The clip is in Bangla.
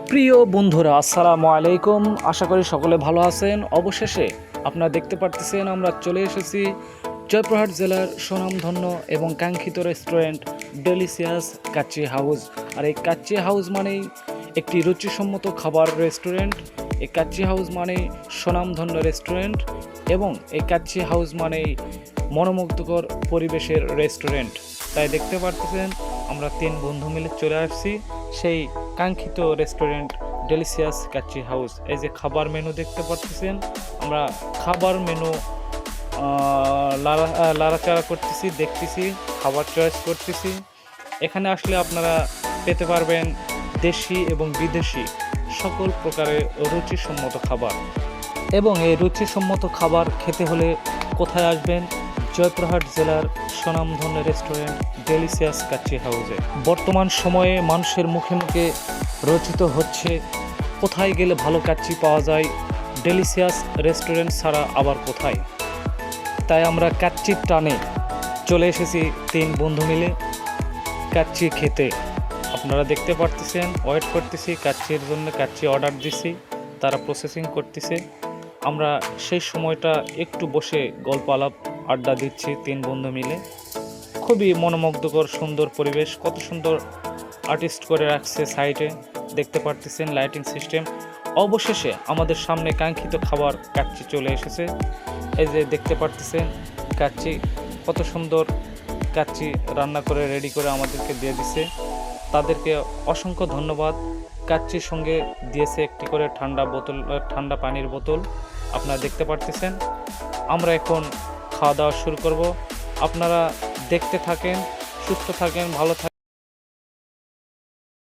প্রিয় বন্ধুরা, আসসালামু আলাইকুম। আশা করি সকলে ভালো আছেন। অবশেষে আপনারা দেখতে পারতেছেন আমরা চলে এসেছি জয়পুরহাট জেলার স্বনামধন্য এবং কাঙ্ক্ষিত রেস্টুরেন্ট ডেলিসিয়াস কাচ্চি হাউস। আর এই কাচ্চি হাউস মানেই একটি রুচিসম্মত খাবার রেস্টুরেন্ট। এই কাচ্চি হাউস মানেই স্বনামধন্য রেস্টুরেন্ট এবং এই কাচ্চি হাউস মানেই মনোমুগ্ধকর পরিবেশের রেস্টুরেন্ট। তাই দেখতে পারতেছেন আমরা 3 বন্ধু মিলে চলে আসছি সেই কাঙ্ক্ষিত রেস্টুরেন্ট ডেলিসিয়াস কাচ্চি হাউস। এই যে খাবার মেনু দেখতে পাচ্ছেন, আমরা খাবার মেনু লাড়াচাড়া করতেছি, দেখতেছি, খাবার চয়েস করতেছি। এখানে আসলে আপনারা পেতে পারবেন দেশি এবং বিদেশি সকল প্রকারের রুচিসম্মত খাবার। এবং এই রুচিসম্মত খাবার খেতে হলে কোথায় আসবেন? জয়পুরহাট জেলার স্বনামধন্য রেস্টুরেন্ট ডেলিসিয়াস কাচ্চি হাউসে। বর্তমান সময়ে মানুষের মুখে মুখে রচিত হচ্ছে কোথায় গেলে ভালো কাচ্চি পাওয়া যায়, ডেলিসিয়াস রেস্টুরেন্ট ছাড়া আবার কোথায়। তাই আমরা কাচ্চির টানে চলে এসেছি 3 বন্ধু মিলে কাচ্চি খেতে। আপনারা দেখতে পারতেছেন, ওয়েট করতেছি কাচ্চির জন্য। কাচ্চি অর্ডার দিছি, তারা প্রসেসিং করতেছে। আমরা সেই সময়টা একটু বসে গল্প আলাপ আড্ডা দিচ্ছি 3 বন্ধু মিলে। খুবই মনোমুগ্ধকর সুন্দর পরিবেশ, কত সুন্দর আর্টিস্ট করে রাখছে সাইডে, দেখতে পারতেছেন লাইটিং সিস্টেম। অবশেষে আমাদের সামনে কাঙ্ক্ষিত খাবার কাচ্চি চলে এসেছে। এই যে দেখতে পারতেছেন কাচ্চি, কত সুন্দর কাচ্চি রান্না করে রেডি করে আমাদেরকে দিয়ে দিছে। তাদেরকে অসংখ্য ধন্যবাদ। কাচ্চির সঙ্গে দিয়েছে একটি করে ঠান্ডা পানির বোতল। আপনারা দেখতে পারতেছেন। আমরা এখন খাওয়া দাওয়া শুরু করব। আপনারা দেখতে থাকেন, সুস্থ থাকেন, ভালো থাকেন।